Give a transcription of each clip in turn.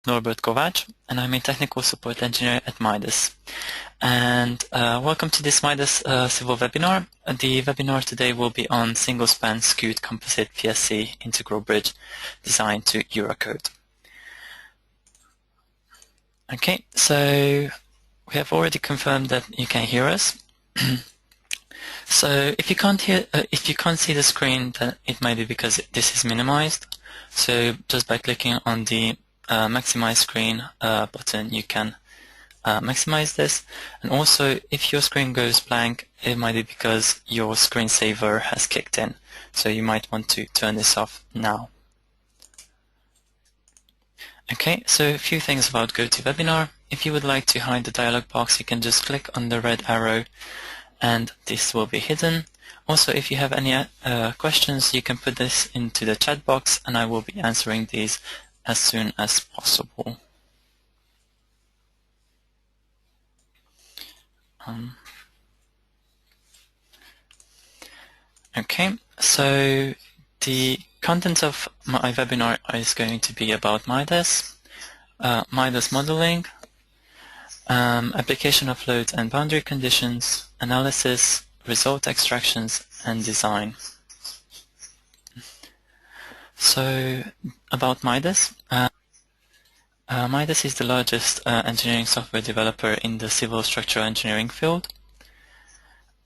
Norbert Kovac, and I'm a technical support engineer at Midas. And welcome to this Midas Civil Webinar. The webinar today will be on single-span skewed composite PSC integral bridge designed to Eurocode. Okay, so we have already confirmed that you can hear us. So if you can't see the screen, then it might be because this is minimized. So just by clicking on the maximize screen button, you can maximize this. And also, if your screen goes blank, it might be because your screensaver has kicked in. So you might want to turn this off now. Okay, so a few things about GoToWebinar. If you would like to hide the dialog box, you can just click on the red arrow and this will be hidden. Also, if you have any questions, you can put this into the chat box and I will be answering these as soon as possible. Okay, so the content of my webinar is going to be about Midas, Midas modeling, application of loads and boundary conditions, analysis, result extractions, and design. So, about Midas. Midas is the largest engineering software developer in the civil structural engineering field.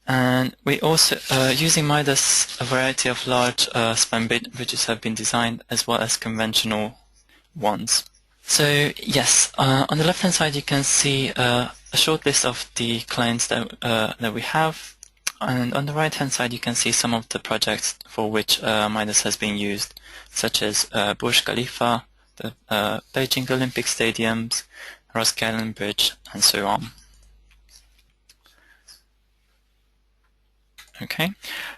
And we also, using Midas, a variety of large span bridges have been designed, as well as conventional ones. So yes, on the left-hand side you can see a short list of the clients that we have, and on the right-hand side you can see some of the projects for which Midas has been used, such as Burj Khalifa, the Beijing Olympic Stadiums, Rosk Island Bridge, and so on. Okay,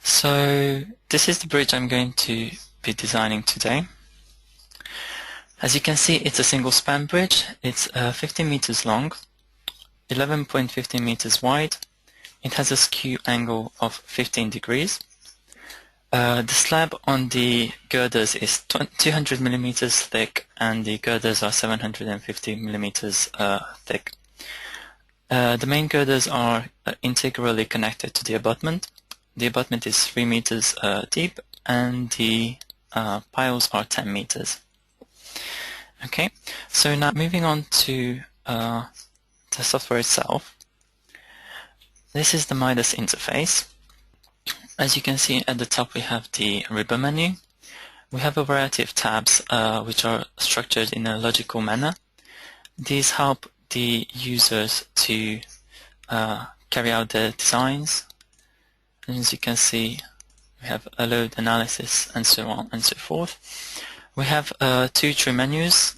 so this is the bridge I'm going to be designing today. As you can see, it's a single span bridge. It's 15 meters long, 11.15 meters wide. It has a skew angle of 15 degrees. The slab on the girders is 200 millimeters thick, and the girders are 750 millimeters thick. The main girders are integrally connected to the abutment. The abutment is 3 meters deep, and the piles are 10 meters. Okay, so now moving on to the software itself. This is the Midas interface. As you can see at the top we have the ribbon menu. We have a variety of tabs which are structured in a logical manner. These help the users to carry out their designs. And as you can see, we have a load analysis and so on and so forth. We have two tree menus.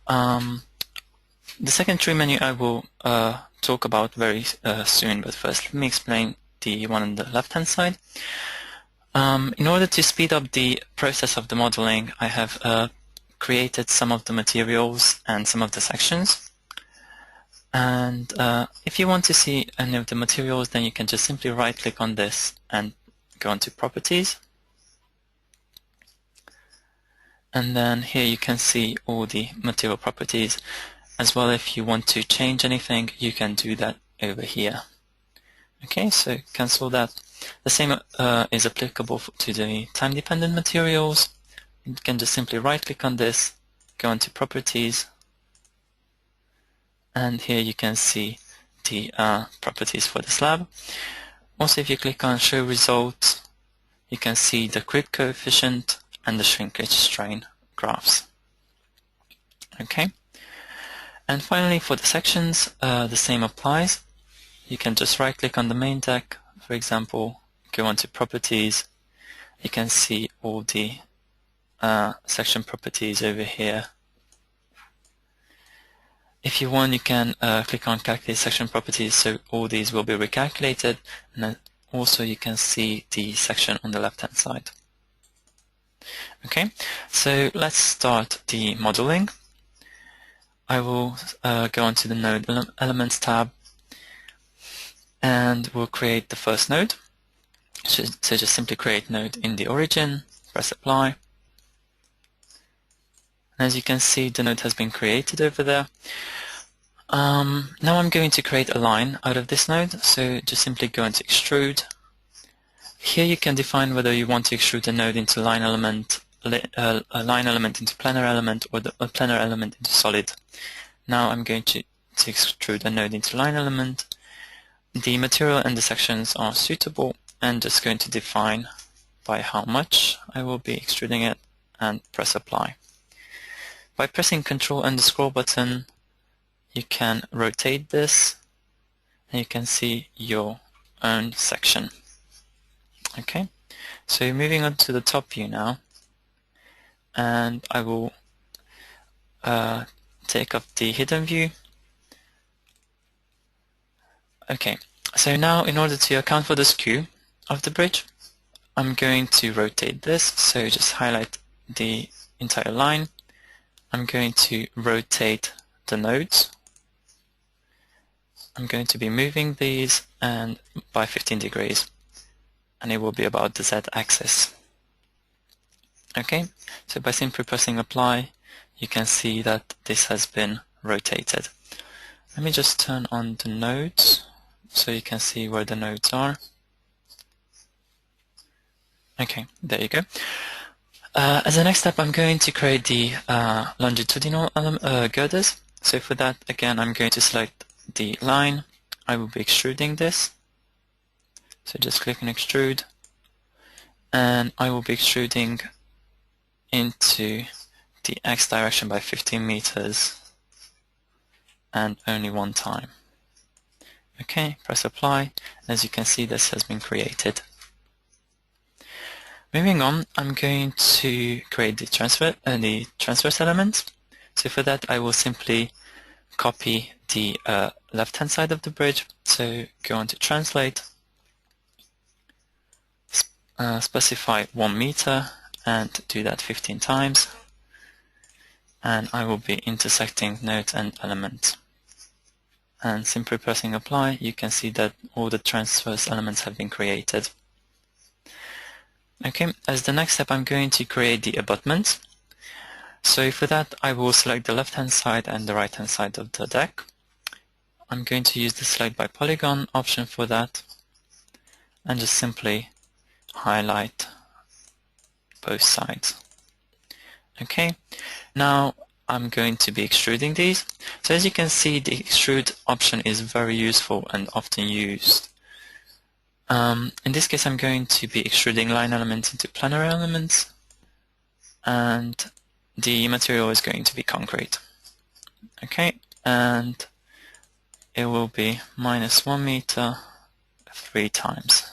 The second tree menu I will talk about very soon, but first let me explain the one on the left-hand side. In order to speed up the process of the modeling, I have created some of the materials and some of the sections. And if you want to see any of the materials, then you can just simply right-click on this and go on to Properties. And then here you can see all the material properties. As well, if you want to change anything, you can do that over here. Okay, so cancel that. The same is applicable to the time-dependent materials. You can just simply right-click on this, go into Properties, and here you can see the properties for the slab. Also, if you click on Show Results, you can see the creep coefficient and the shrinkage strain graphs. Okay, and finally for the sections, the same applies. You can just right-click on the main deck, for example, go on to Properties. You can see all the section properties over here. If you want, you can click on Calculate Section Properties, so all these will be recalculated, and then also you can see the section on the left-hand side. Okay, so let's start the modeling. I will go on to the Node Elements tab, and we'll create the first node. So just simply create node in the origin, press Apply, As you can see, the node has been created over there. Now I'm going to create a line out of this node, so just simply go into extrude. Here you can define whether you want to extrude the node into line element, a line element into planar element, or a planar element into solid. Now I'm going to extrude a node into line element. The material and the sections are suitable, and just going to define by how much I will be extruding it and press apply. By pressing Ctrl and the scroll button, you can rotate this and you can see your own section. Okay, so moving on to the top view now, and I will take up the hidden view. Okay, so now in order to account for the skew of the bridge, I'm going to rotate this, so just highlight the entire line. I'm going to rotate the nodes. I'm going to be moving these and by 15 degrees, and it will be about the z-axis. Okay, so by simply pressing apply, you can see that this has been rotated. Let me just turn on the nodes so you can see where the nodes are. Okay, there you go. As a next step, I'm going to create the longitudinal girders. So for that, again, I'm going to select the line. I will be extruding this. So just click on extrude, and I will be extruding into the X direction by 15 meters and only one time. Okay, press apply. As you can see, this has been created. Moving on, I'm going to create the transverse element. So for that, I will simply copy the left-hand side of the bridge. So go on to translate, specify 1 meter, and do that 15 times. And I will be intersecting node and element. And simply pressing apply, you can see that all the transverse elements have been created. Okay, as the next step, I'm going to create the abutment. So for that, I will select the left-hand side and the right-hand side of the deck. I'm going to use the select by polygon option for that, and just simply highlight both sides. Okay, now I'm going to be extruding these. So as you can see, the extrude option is very useful and often used. In this case, I'm going to be extruding line elements into planar elements, and the material is going to be concrete. Okay, and it will be -1 meter 3 times.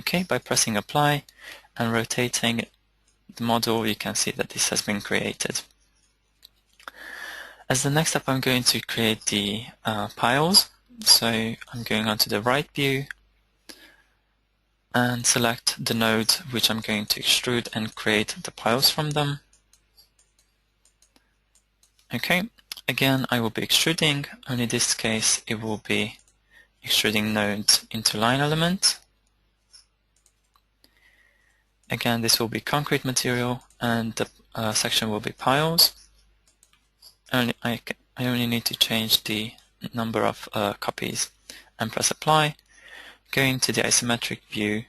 Okay, by pressing apply and rotating the model, you can see that this has been created. As the next step, I'm going to create the piles. So I'm going on to the right view and select the node which I'm going to extrude and create the piles from them. Okay, again, I will be extruding, and in this case it will be extruding nodes into line element. Again, this will be concrete material, and the section will be piles. I only need to change the number of copies and press apply. Going to the isometric view,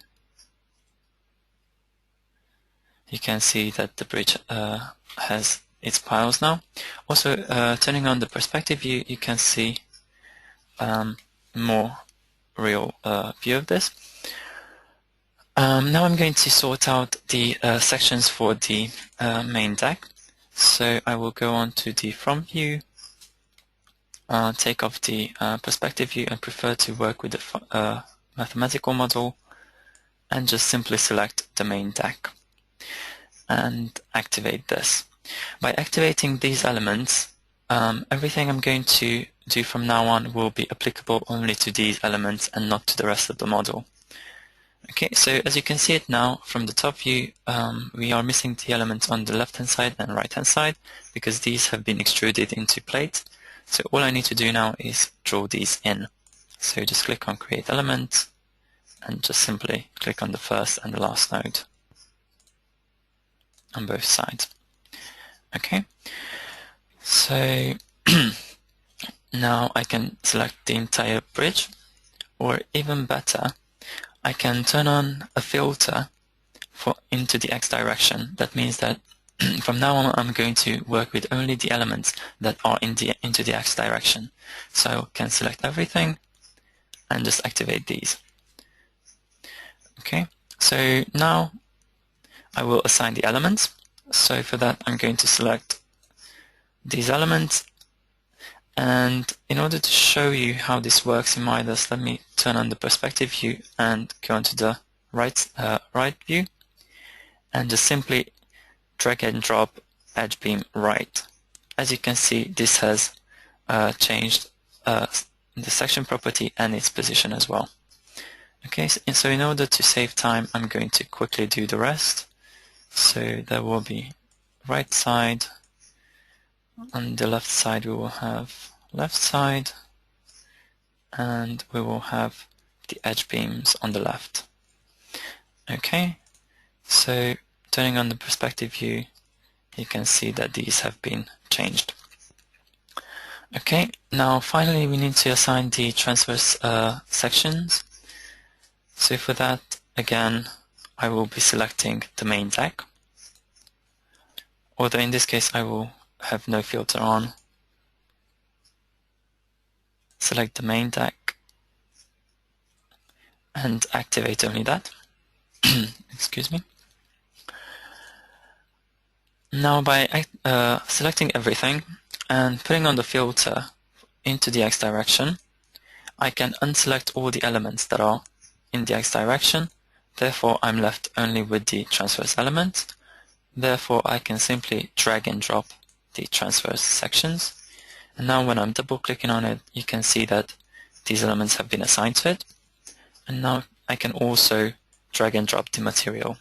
you can see that the bridge has its piles now. Also, turning on the perspective view, you can see more real view of this. Now I'm going to sort out the sections for the main deck. So I will go on to the front view, take off the perspective view, and prefer to work with the mathematical model, and just simply select the main deck and activate this. By activating these elements, everything I'm going to do from now on will be applicable only to these elements and not to the rest of the model. Okay, so as you can see it now from the top view, we are missing the elements on the left hand side and right hand side because these have been extruded into plates. So all I need to do now is draw these in. So just click on create element and just simply click on the first and the last node on both sides. Okay, so now I can select the entire bridge, or even better, I can turn on a filter into the X direction. That means that from now on I'm going to work with only the elements that are into the X direction. So I can select everything and just activate these. Okay, so now I will assign the elements. So for that I'm going to select these elements, and in order to show you how this works in Midas, let me turn on the perspective view and go onto the right view, and just simply drag and drop edge beam right. As you can see, this has changed the section property and its position as well. Okay, so in order to save time, I'm going to quickly do the rest. So there will be right side. On the left side we will have left side, and we will have the edge beams on the left. Okay, so turning on the perspective view, you can see that these have been changed. Okay, now finally we need to assign the transverse sections. So for that, again, I will be selecting the main deck, although in this case I will have no filter on. Select the main deck and activate only that. Excuse me. Now by selecting everything and putting on the filter into the X direction, I can unselect all the elements that are in the X direction. Therefore I'm left only with the transverse element. Therefore I can simply drag and drop the transverse sections, and now when I'm double clicking on it, you can see that these elements have been assigned to it. And now I can also drag and drop the material.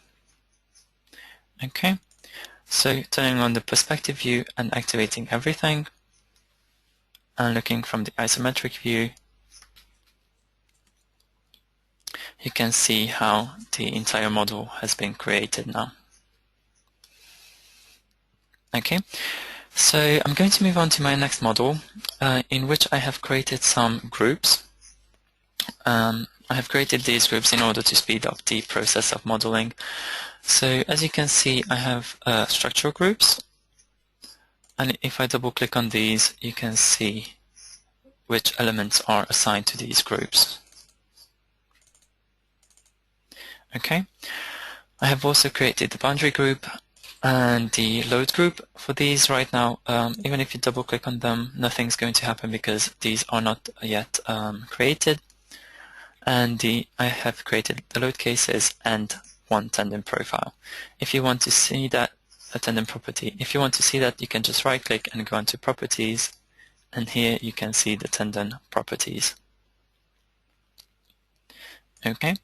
Okay, so turning on the perspective view and activating everything, and looking from the isometric view, you can see how the entire model has been created now. Okay, so I'm going to move on to my next model, in which I have created some groups. I have created these groups in order to speed up the process of modeling. So as you can see, I have structural groups, and if I double click on these, you can see which elements are assigned to these groups. Okay, I have also created the boundary group and the load group. For these right now, even if you double click on them, nothing's going to happen because these are not yet created. And I have created the load cases and one tendon profile. If you want to see that, a tendon property, if you want to see that, you can just right click and go into properties, and here you can see the tendon properties. Okay,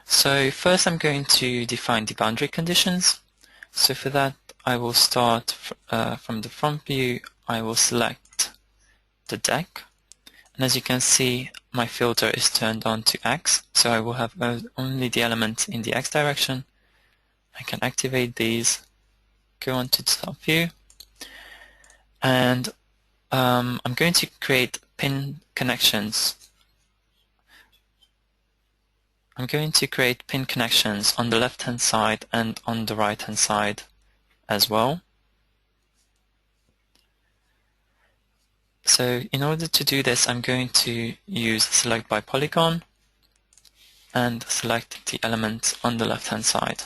so first I'm going to define the boundary conditions. So for that, I will start from the front view. I will select the deck, and as you can see, my filter is turned on to X, so I will have only the elements in the X direction. I can activate these, go on to the top view, and I'm going to create pin connections. I'm going to create pin connections on the left hand side and on the right hand side as well. So in order to do this, I'm going to use select by polygon and select the element on the left hand side.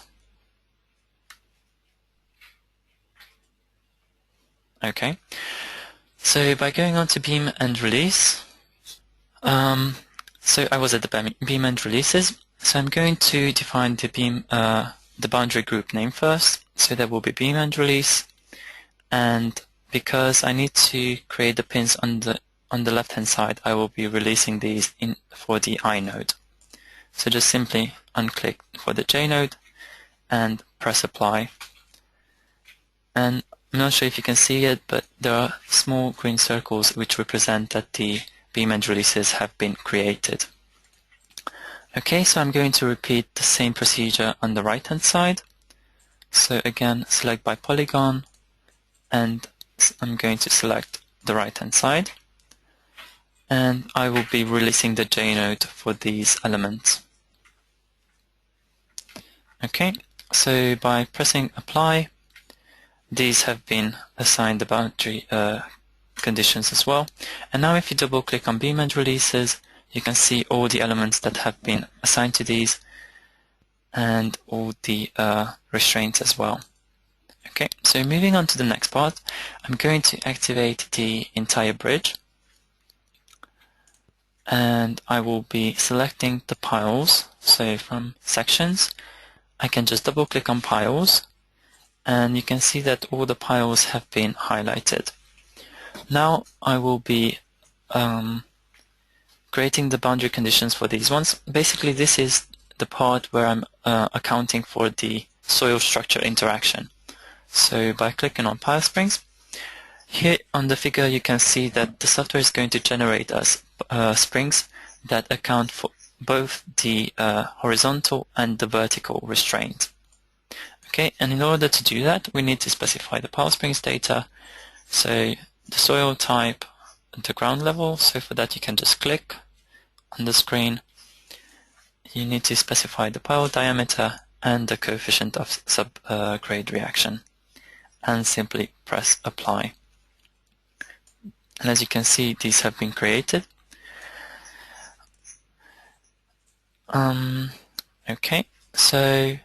Okay, so by going on to beam and release, so I was at the beam and releases, so I'm going to define the beam, the boundary group name first. So there will be beam and release, and because I need to create the pins on the left hand side, I will be releasing these for the I node. So just simply unclick for the J node and press apply. And I'm not sure if you can see it, but there are small green circles which represent that the beam and releases have been created. Okay, so I'm going to repeat the same procedure on the right hand side. So again, select by polygon and I'm going to select the right hand side, and I will be releasing the J node for these elements. Okay, so by pressing apply, these have been assigned the boundary conditions as well. And now if you double click on beam edge releases, you can see all the elements that have been assigned to these and all the restraints as well. Okay, so moving on to the next part, I'm going to activate the entire bridge, and I will be selecting the piles. So from sections, I can just double click on piles, and you can see that all the piles have been highlighted. Now I will be creating the boundary conditions for these ones. Basically, this is the part where I'm accounting for the soil structure interaction. So by clicking on pile springs, here on the figure you can see that the software is going to generate us springs that account for both the horizontal and the vertical restraint. Okay, and in order to do that, we need to specify the pile springs data, so the soil type, the ground level. So for that you can just click on the screen. You need to specify the pile diameter and the coefficient of subgrade reaction, and simply press apply. And as you can see, these have been created. Okay, so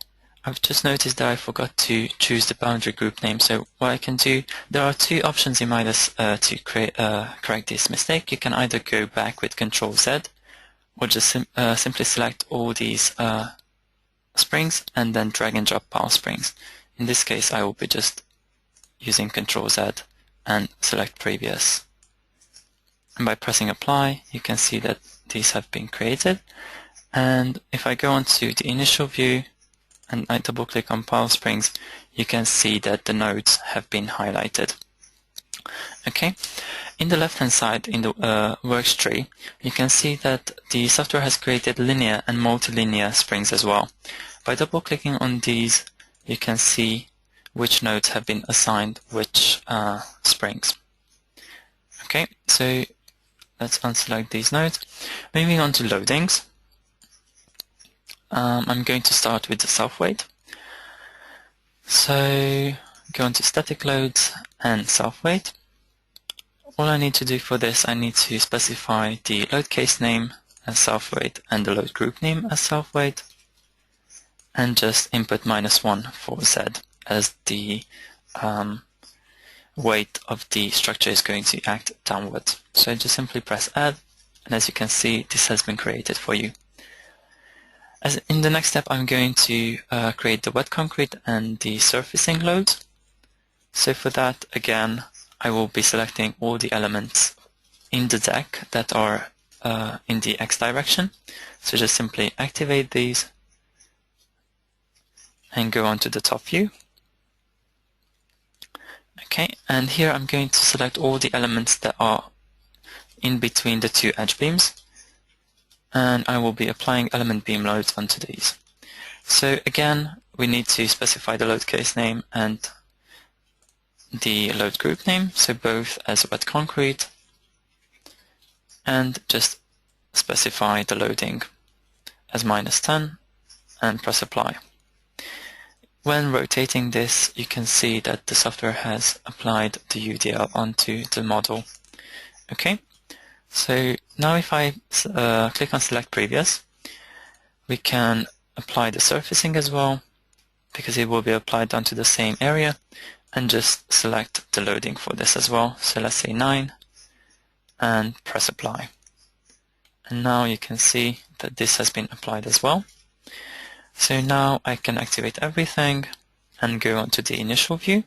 I've just noticed that I forgot to choose the boundary group name. So what I can do, there are two options in Midas to correct this mistake. You can either go back with Ctrl Z, or just simply select all these springs and then drag and drop pile springs. In this case, I will be just using Ctrl Z and select previous. And by pressing apply, you can see that these have been created. And if I go on to the initial view and I double click on pile springs, you can see that the nodes have been highlighted. Okay, in the left hand side in the works tree, you can see that the software has created linear and multilinear springs as well. By double clicking on these, you can see which nodes have been assigned which springs. Okay, so let's unselect these nodes. Moving on to loadings, I'm going to start with the self-weight. So go on to static loads and self-weight. All I need to do for this, I need to specify the load case name as self-weight and the load group name as self-weight, and just input -1 for Z as the weight of the structure is going to act downwards. So just simply press add, and as you can see, this has been created for you. As in the next step, I'm going to create the wet concrete and the surfacing loads. So for that, again, I will be selecting all the elements in the deck that are in the X direction. So just simply activate these and go on to the top view. Okay, and here I'm going to select all the elements that are in between the two edge beams, and I will be applying element beam loads onto these. So again, we need to specify the load case name and the load group name, so both as wet concrete, and just specify the loading as -10 and press apply. When rotating this, you can see that the software has applied the UDL onto the model. Okay, so now if I click on select previous, we can apply the surfacing as well, because it will be applied onto the same area, and just select the loading for this as well. So let's say 9 and press apply. And now you can see that this has been applied as well. So now I can activate everything and go on to the initial view.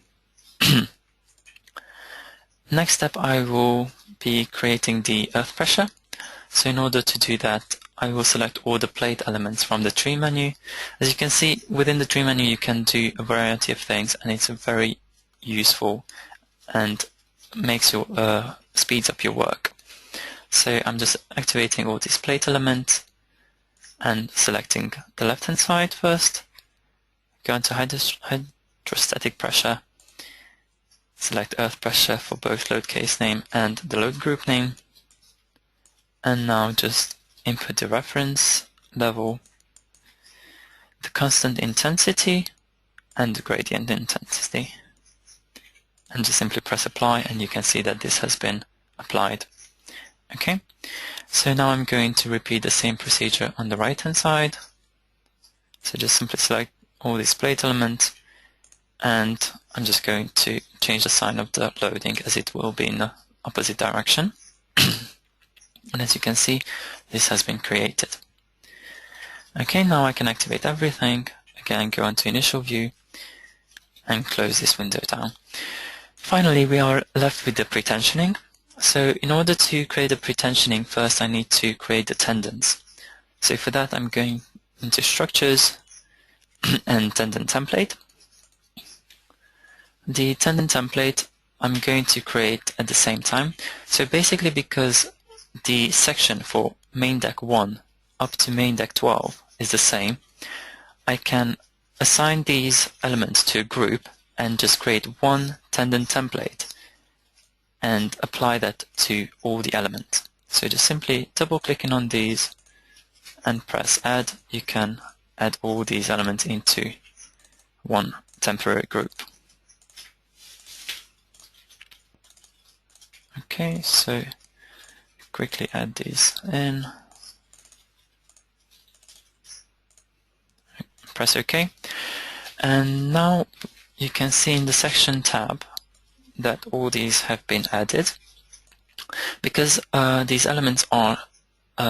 Next step, I will be creating the earth pressure. So in order to do that, I will select all the plate elements from the tree menu. As you can see, within the tree menu you can do a variety of things, and it's very useful and makes your speeds up your work. So I'm just activating all these plate elements and selecting the left hand side first, go into hydrostatic pressure, select earth pressure for both load case name and the load group name, and now just input the reference level, the constant intensity, and the gradient intensity, and just simply press apply, and you can see that this has been applied. Okay, so now I'm going to repeat the same procedure on the right hand side. So just simply select all these plate elements, and I'm just going to change the sign of the loading as it will be in the opposite direction. And as you can see, this has been created. Okay, now I can activate everything. Again, go onto initial view and close this window down. Finally, we are left with the pretensioning. So in order to create the pretensioning, first I need to create the tendons. So for that, I'm going into structures and tendon template. The tendon template I'm going to create at the same time. So basically, because the section for main deck 1 up to main deck 12 is the same, I can assign these elements to a group and just create one tendon template and apply that to all the elements. So just simply double clicking on these and press add, you can add all these elements into one temporary group. Okay, so quickly add these in, press OK, and now you can see in the section tab that all these have been added. Because these elements are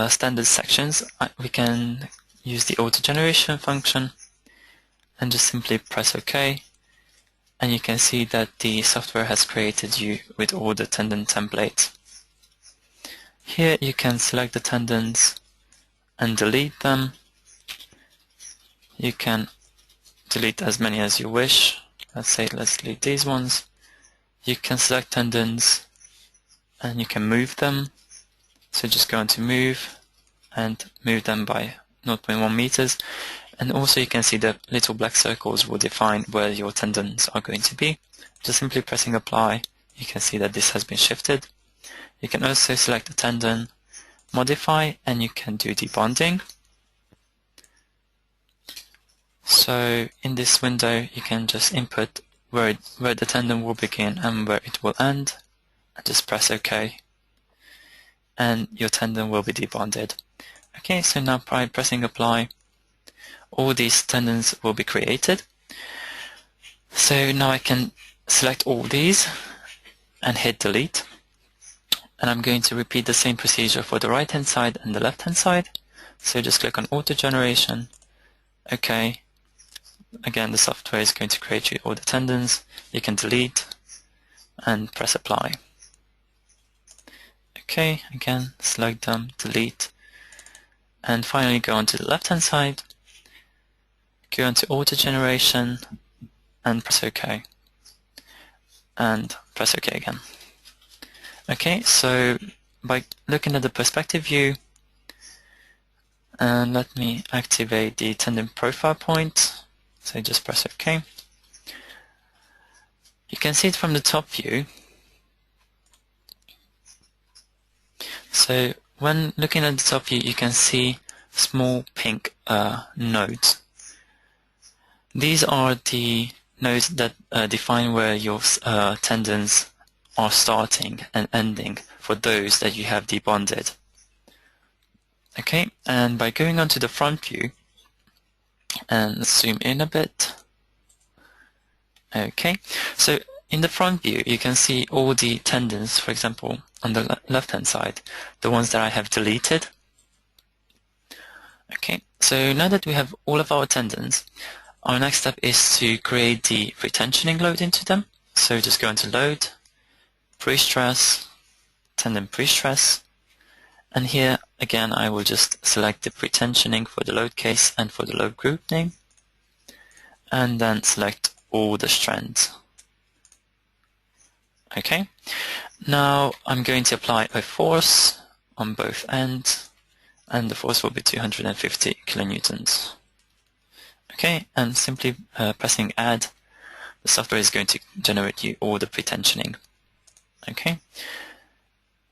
standard sections, we can use the auto generation function and just simply press OK, and you can see that the software has created you with all the tendon templates. Here you can select the tendons and delete them. You can delete as many as you wish. Let's delete these ones. You can select tendons and you can move them. So just go into move and move them by 0.1 meters. And also you can see the little black circles will define where your tendons are going to be. Just simply pressing apply, you can see that this has been shifted. You can also select the tendon, modify, and you can do debonding. So in this window you can just input where the tendon will begin and where it will end, and just press OK, and your tendon will be debonded. Okay, so now by pressing apply, all these tendons will be created. So now I can select all these and hit delete, and I'm going to repeat the same procedure for the right hand side and the left hand side. So just click on auto generation, OK. Again, the software is going to create you all the tendons. You can delete and press apply. OK, again, select them, delete, and finally go on to the left hand side, go into auto generation and press OK, and press OK again. Okay, so by looking at the perspective view, and let me activate the tendon profile point. So just press OK. You can see it from the top view. So when looking at the top view, you can see small pink nodes. These are the nodes that define where your tendons are starting and ending for those that you have debonded. Okay, and by going on to the front view, and let's zoom in a bit. Okay, so in the front view you can see all the tendons, for example on the left hand side, the ones that I have deleted. Okay, so now that we have all of our tendons, our next step is to create the pretensioning load into them. So just go into load, prestress, tendon prestress, and here again I will just select the pretensioning for the load case and for the load group name, and then select all the strands. Okay, now I'm going to apply a force on both ends, and the force will be 250 kilonewtons. Okay, and simply pressing add, the software is going to generate you all the pretensioning. Okay,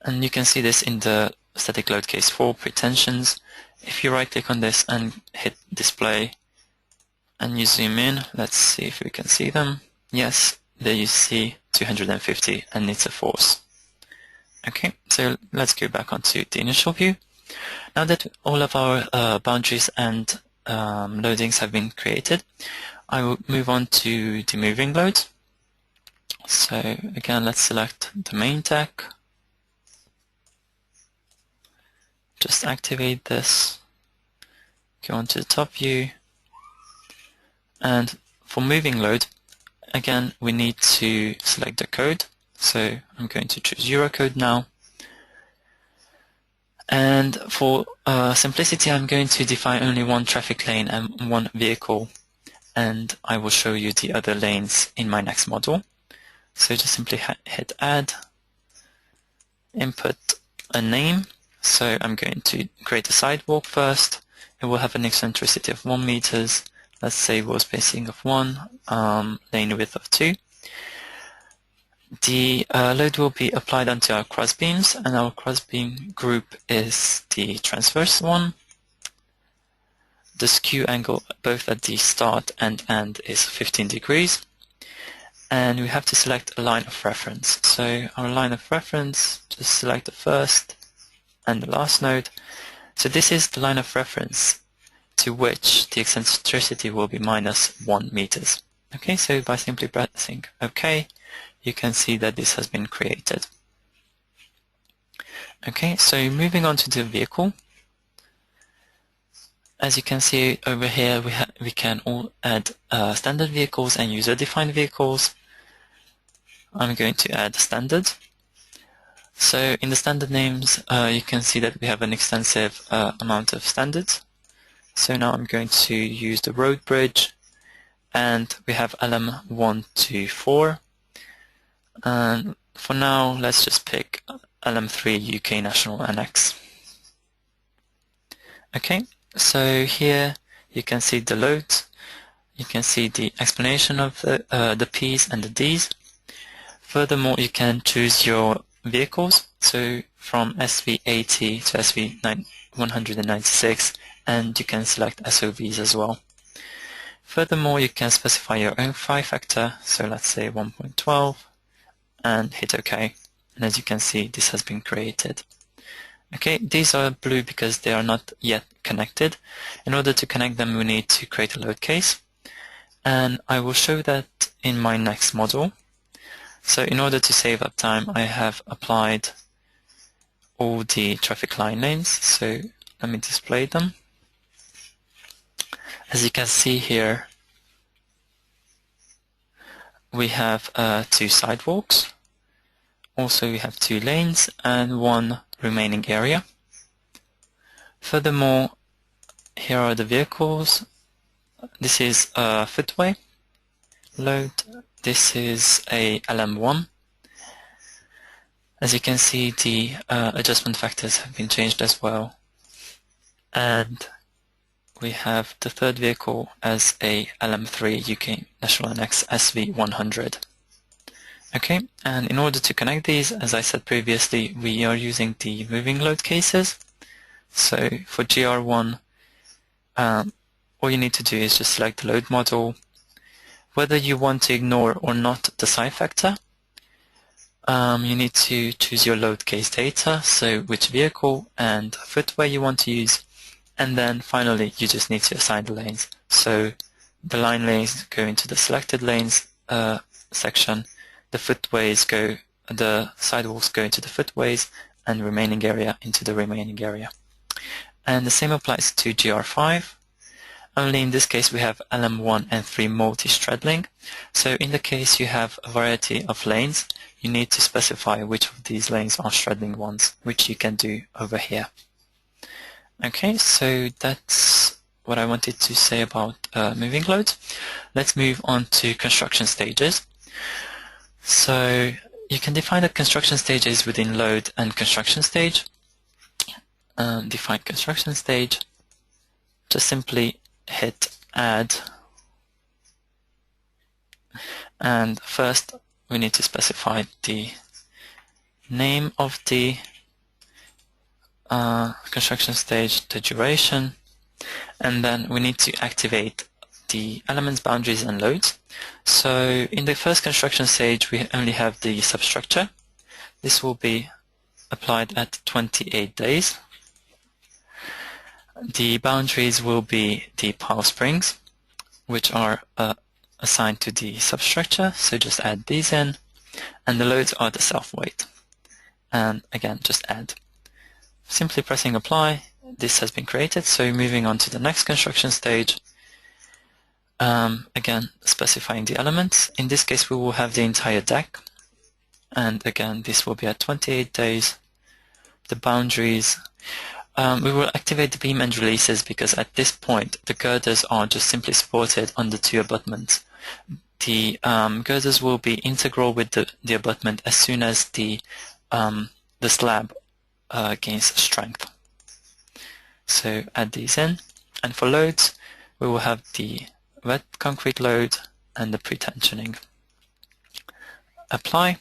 and you can see this in the static load case for pretensions. If you right click on this and hit display and you zoom in, let's see if we can see them. Yes, there you see 250 and it's a force. Okay, so let's go back onto the initial view. Now that all of our boundaries and loadings have been created, I will move on to the moving load. So again, let's select the main deck. Just activate this, go on to the top view, and for moving load, again, we need to select the code. So I'm going to choose Eurocode now. And for simplicity, I'm going to define only one traffic lane and one vehicle, and I will show you the other lanes in my next model. So just simply hit add, input a name. So I'm going to create a sidewalk first. It will have an eccentricity of 1 meters. Let's say wall spacing of 1, lane width of 2. The load will be applied onto our cross beams, and our cross beam group is the transverse one. The skew angle both at the start and end is 15 degrees. And we have to select a line of reference. So our line of reference, just select the first and the last node. So this is the line of reference to which the eccentricity will be -1 meters. Okay, so by simply pressing OK, you can see that this has been created. Okay, so moving on to the vehicle. As you can see over here, we can all add standard vehicles and user-defined vehicles. I'm going to add standard. So in the standard names, you can see that we have an extensive amount of standards. So now I'm going to use the road bridge, and we have LM1 to 4. And for now, let's just pick LM3 UK National Annex. Okay, so here you can see the loads. You can see the explanation of the P's and the D's. Furthermore, you can choose your vehicles, so from SV80 to SV196, and you can select SOVs as well. Furthermore, you can specify your own phi factor, so let's say 1.12, and hit OK. And as you can see, this has been created. Okay, these are blue because they are not yet connected. In order to connect them, we need to create a load case, and I will show that in my next model. So in order to save up time, I have applied all the traffic line lanes. So let me display them. As you can see here, we have 2 sidewalks. Also, we have 2 lanes and 1 remaining area. Furthermore, here are the vehicles. This is a footway load. This is a LM1. As you can see, the adjustment factors have been changed as well. And we have the third vehicle as a LM3 UK National Annex SV100. Okay, and in order to connect these, as I said previously, we are using the moving load cases. So for GR1, all you need to do is just select the load model. Whether you want to ignore or not the psi factor, you need to choose your load case data, so which vehicle and footway you want to use, and then finally you just need to assign the lanes. So the line lanes go into the selected lanes section, the sidewalks go into the footways, and remaining area into the remaining area. And the same applies to GR5. Only in this case we have LM1 and 3 multi-straddling. So in the case you have a variety of lanes, you need to specify which of these lanes are straddling ones, which you can do over here. Okay, so that's what I wanted to say about moving loads. Let's move on to construction stages. So you can define the construction stages within load and construction stage. Define construction stage. Just simply hit add, And first we need to specify the name of the construction stage, the duration, and then we need to activate the elements, boundaries, and loads. So in the first construction stage we only have the substructure. This will be applied at 28 days. The boundaries will be the pile springs, which are assigned to the substructure, so just add these in, and the loads are the self-weight. And again, just add. Simply pressing apply, this has been created. So moving on to the next construction stage, again specifying the elements. In this case we will have the entire deck, and again this will be at 28 days. The boundaries, we will activate the beam end releases because at this point the girders are just simply supported on the two abutments. The girders will be integral with the abutment as soon as the slab gains strength. So add these in, and for loads we will have the wet concrete load and the pretensioning. Apply,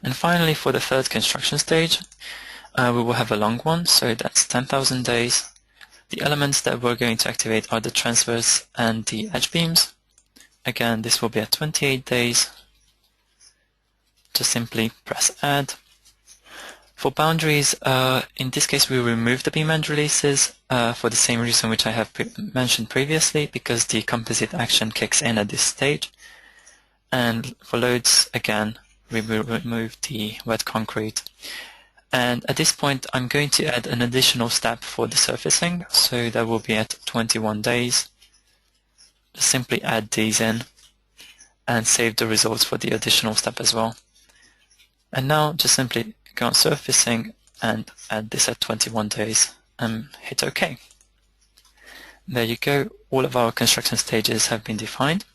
and finally for the third construction stage we will have a long one, so that's 10,000 days. The elements that we're going to activate are the transverse and the edge beams. Again, this will be at 28 days. Just simply press add. For boundaries, in this case we remove the beam end releases for the same reason which I have mentioned previously, because the composite action kicks in at this stage. And for loads, again, we will remove the wet concrete. And at this point I'm going to add an additional step for the surfacing, so that will be at 21 days. Just simply add these in and save the results for the additional step as well. And now just simply go on surfacing and add this at 21 days and hit OK. There you go, all of our construction stages have been defined.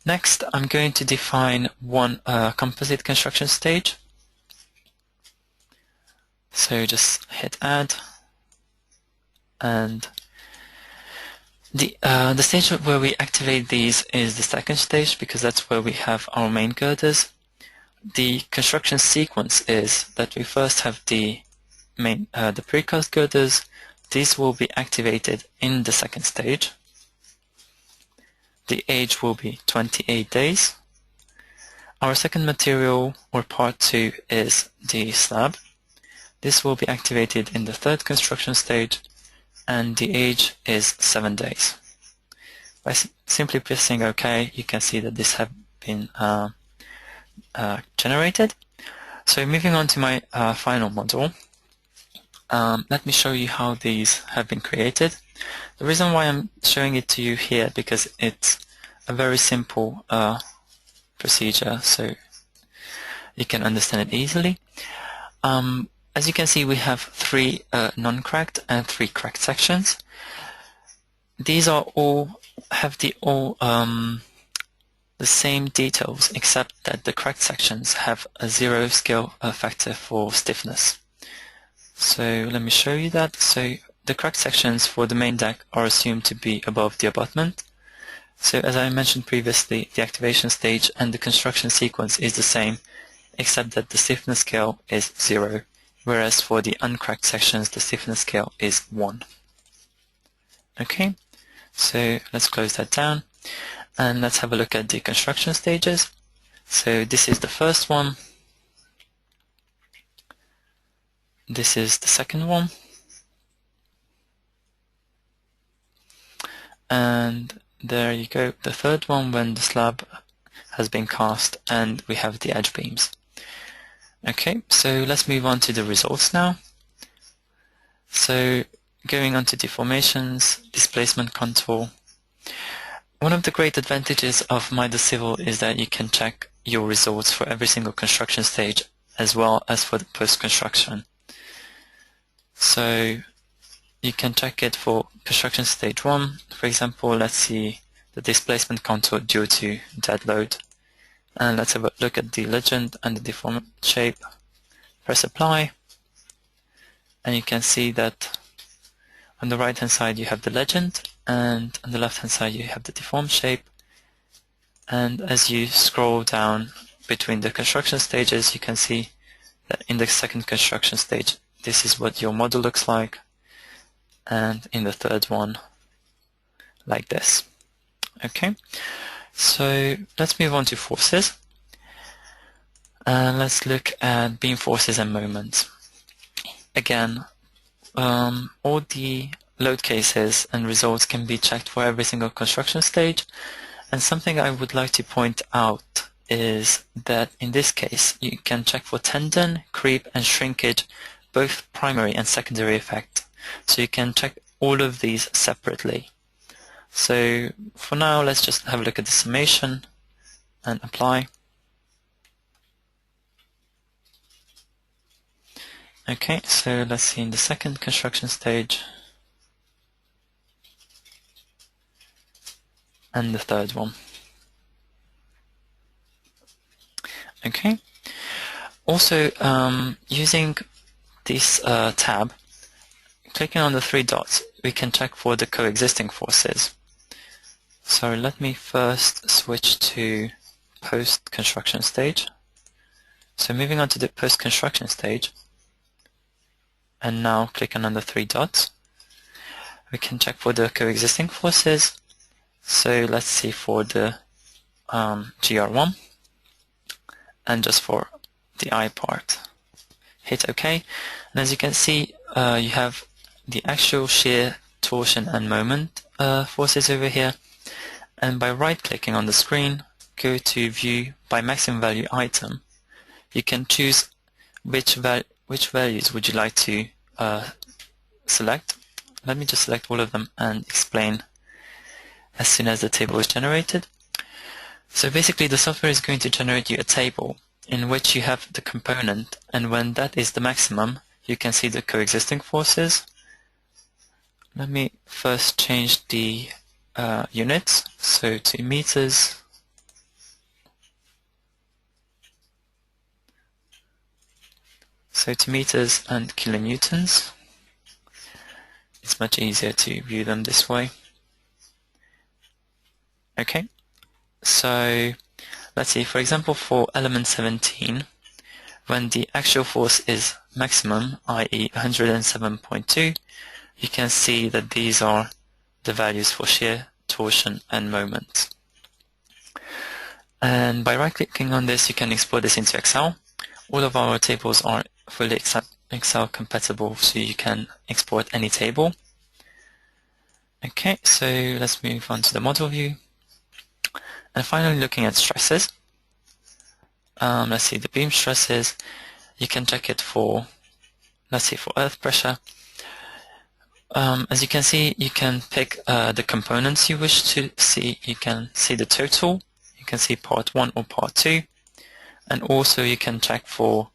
Next I'm going to define one composite construction stage. So just hit add, and the stage where we activate these is the second stage, because that's where we have our main girders. The construction sequence is that we first have the precast girders. These will be activated in the second stage. The age will be 28 days. Our second material, or part 2, is the slab. This will be activated in the third construction stage, and the age is 7 days. By simply pressing OK, you can see that this has been generated. So moving on to my final model, let me show you how these have been created. The reason why I'm showing it to you here, because it's a very simple procedure, so you can understand it easily. As you can see, we have 3 non-cracked and 3 cracked sections. These are all have the same details, except that the cracked sections have a 0 scale factor for stiffness. So let me show you that. So the cracked sections for the main deck are assumed to be above the abutment. So as I mentioned previously, the activation stage and the construction sequence is the same, except that the stiffness scale is 0. Whereas for the uncracked sections the stiffness scale is 1. Okay, so let's close that down and let's have a look at the construction stages. So this is the first one, this is the second one, and there you go, the third one, when the slab has been cast and we have the edge beams. Okay, so let's move on to the results now. So going on to deformations, displacement contour. One of the great advantages of Midas Civil is that you can check your results for every single construction stage as well as for the post-construction. So you can check it for construction stage 1. For example, let's see the displacement contour due to dead load. And let's have a look at the legend and the deformed shape. Press apply, and you can see that on the right hand side you have the legend, and on the left hand side you have the deformed shape. And as you scroll down between the construction stages, you can see that in the second construction stage, this is what your model looks like, and in the third one, like this. Okay, so let's move on to forces. Let's look at beam forces and moments. Again, all the load cases and results can be checked for every single construction stage. And something I would like to point out is that in this case, you can check for tendon, creep, and shrinkage, both primary and secondary effect. So you can check all of these separately. So for now, let's just have a look at the summation and apply. Okay, so let's see in the second construction stage and the third one. Okay, also using this tab, clicking on the three dots, we can check for the coexisting forces. So let me first switch to post-construction stage. So moving on to the post-construction stage, and now clicking on the three dots, we can check for the coexisting forces. So let's see for the GR1, and just for the I part. Hit OK, and as you can see, you have the actual shear, torsion, and moment forces over here. And by right-clicking on the screen, go to View by Maximum Value Item. You can choose which values would you like to select. Let me just select all of them and explain as soon as the table is generated. So basically the software is going to generate you a table in which you have the component, and when that is the maximum, you can see the coexisting forces. Let me first change the units, so to meters. So to meters and kilonewtons. It's much easier to view them this way. Okay, so let's see, for example, for element 17, when the actual force is maximum, i.e. 107.2, you can see that these are the values for shear, torsion, and moment. And by right-clicking on this, you can export this into Excel. All of our tables are fully Excel compatible, so you can export any table. Okay, so let's move on to the model view. And finally, looking at stresses. Let's see the beam stresses. You can check it for, let's see, for earth pressure. As you can see, you can pick the components you wish to see. You can see the total. You can see part 1 or part 2. And also you can check for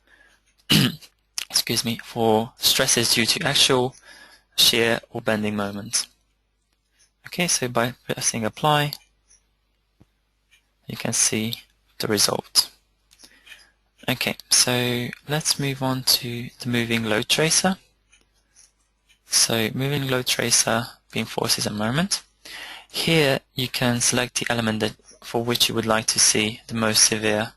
excuse me, for stresses due to actual shear or bending moments. Okay, so by pressing apply, you can see the result. Okay, so let's move on to the moving load tracer. So moving load tracer, beam forces and moment. Here you can select the element that for which you would like to see the most severe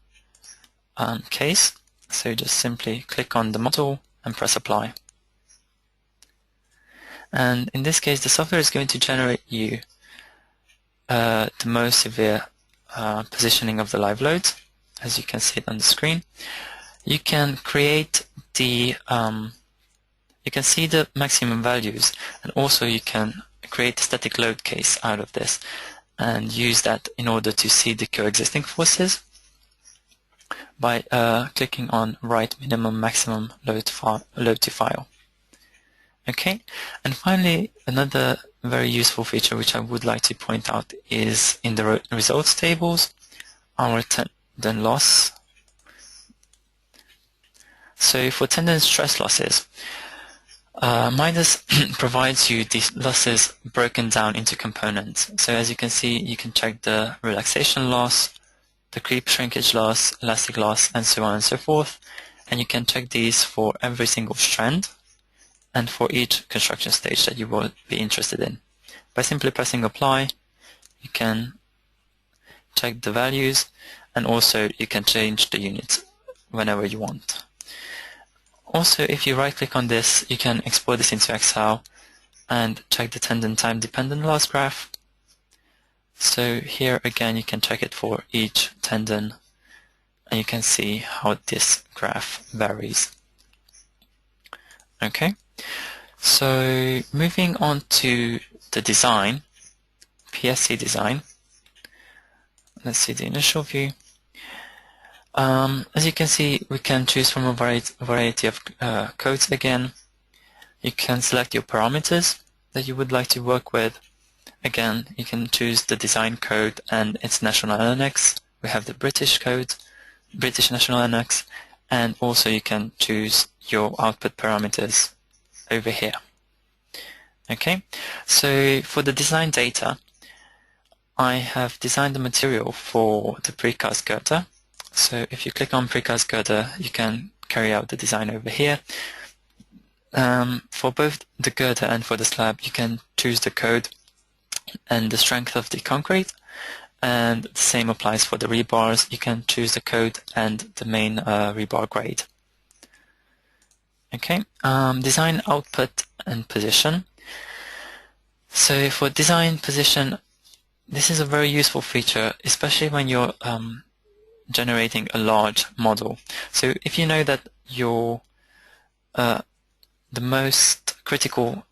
case. So just simply click on the model and press apply. And in this case, the software is going to generate you the most severe positioning of the live loads, as you can see it on the screen. You can create the you can see the maximum values, and also you can create a static load case out of this and use that in order to see the coexisting forces by clicking on Write Minimum Maximum Load to File. Okay, and finally, another very useful feature which I would like to point out is in the results tables, our tendon loss. So for tendon stress losses, Midas provides you these losses broken down into components. So as you can see, you can check the relaxation loss, the creep shrinkage loss, elastic loss, and so on and so forth. And you can check these for every single strand and for each construction stage that you will be interested in. By simply pressing apply, you can check the values, and also you can change the units whenever you want. Also, if you right click on this, you can export this into Excel and check the tendon time dependent loss graph. So here again you can check it for each tendon, and you can see how this graph varies. Okay, so moving on to the design, PSC design. Let's see the initial view. As you can see, we can choose from a variety of codes again. You can select your parameters that you would like to work with. Again, you can choose the design code and its national annex. We have the British code, British national annex, and also you can choose your output parameters over here. Okay, so for the design data, I have designed the material for the precast girder. So if you click on precast girder, you can carry out the design over here. For both the girder and for the slab, you can choose the code and the strength of the concrete, and the same applies for the rebars. You can choose the code and the main rebar grade. Okay, design output and position. So for design position, this is a very useful feature, especially when you're generating a large model. So if you know that your the most critical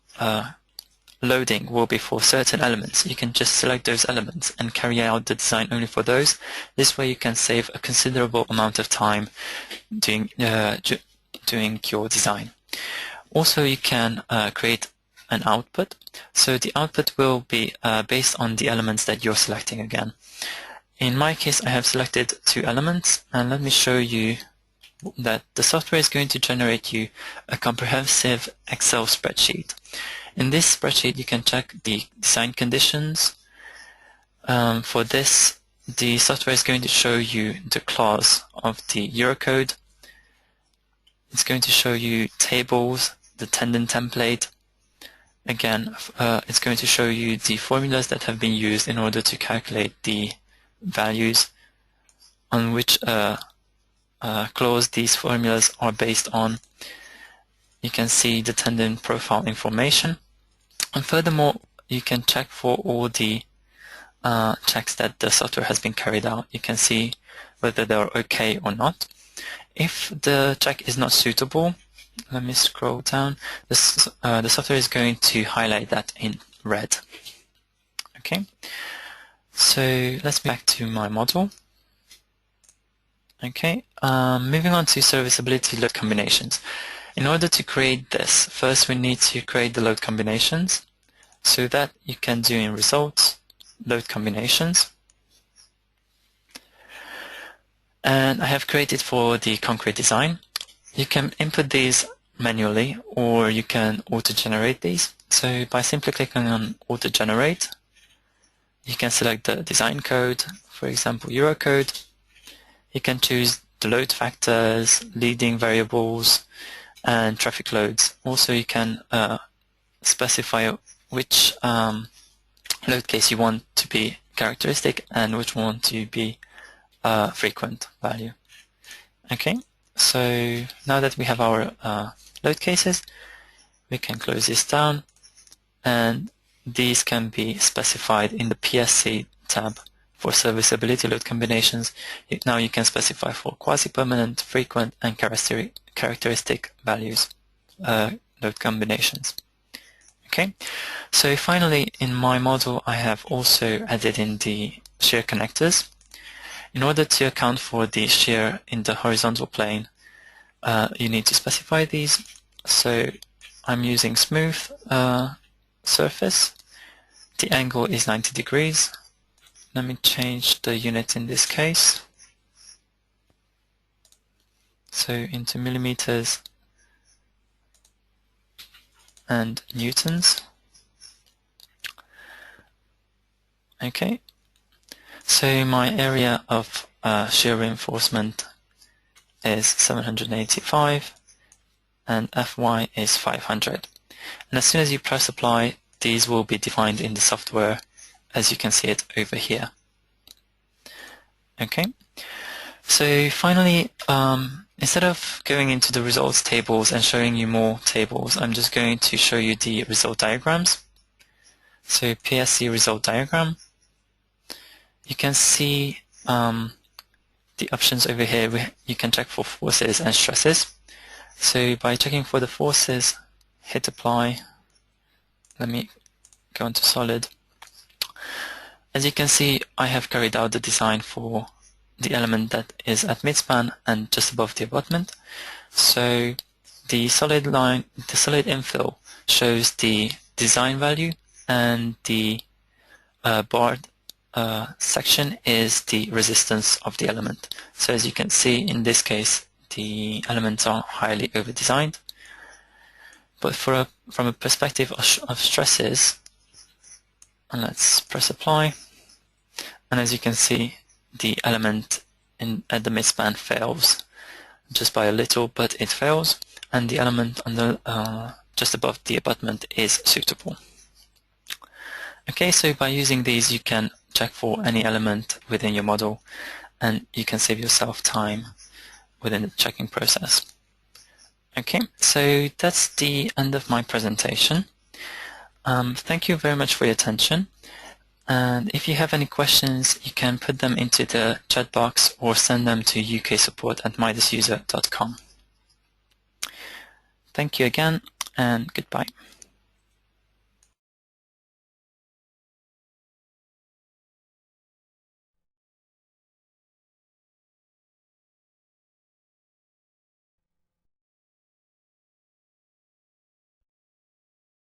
loading will be for certain elements, you can just select those elements and carry out the design only for those. This way you can save a considerable amount of time doing your design. Also, you can create an output. So the output will be based on the elements that you're selecting again. In my case, I have selected 2 elements, and let me show you that the software is going to generate you a comprehensive Excel spreadsheet. In this spreadsheet, you can check the design conditions. For this, the software is going to show you the clause of the Eurocode. It's going to show you tables, the tendon template. Again, it's going to show you the formulas that have been used in order to calculate the values on which clause these formulas are based on. You can see the tendon profile information, and furthermore you can check for all the checks that the software has been carried out. You can see whether they're okay or not. If the check is not suitable, let me scroll down, the software is going to highlight that in red. Okay, so let's go back to my model. Okay, moving on to serviceability load combinations. In order to create this, first we need to create the load combinations. So that you can do in results, load combinations. And I have created for the concrete design. You can input these manually, or you can auto-generate these. So by simply clicking on auto-generate, you can select the design code, for example Eurocode. You can choose the load factors, leading variables, and traffic loads. Also, you can specify which load case you want to be characteristic and which one to be frequent value. Okay, so now that we have our load cases, we can close this down, and these can be specified in the PSC tab for serviceability load combinations. Now you can specify for quasi-permanent, frequent, and characteristic values load combinations. Okay, so finally in my model I have also added in the shear connectors. In order to account for the shear in the horizontal plane, you need to specify these. So I'm using smooth surface. The angle is 90 degrees. Let me change the unit in this case. So into millimeters and newtons. Okay. So my area of shear reinforcement is 785 and Fy is 500. And as soon as you press apply, these will be defined in the software as you can see it over here. Okay, so finally, instead of going into the results tables and showing you more tables, I'm just going to show you the result diagrams. So PSC result diagram. You can see the options over here. You can check for forces and stresses. So by checking for the forces, hit apply. Let me go into solid. As you can see, I have carried out the design for the element that is at midspan and just above the abutment. So the solid line, the solid infill shows the design value, and the barred section is the resistance of the element. So as you can see, in this case, the elements are highly over-designed. But from a perspective of stresses, and let's press apply, and as you can see, the element at the midspan fails just by a little, but it fails, and the element on the just above the abutment is suitable. Okay, so by using these, you can check for any element within your model, and you can save yourself time within the checking process. Okay, so that's the end of my presentation. Thank you very much for your attention. And if you have any questions, you can put them into the chat box or send them to uksupport@midasuser.com. Thank you again, and goodbye.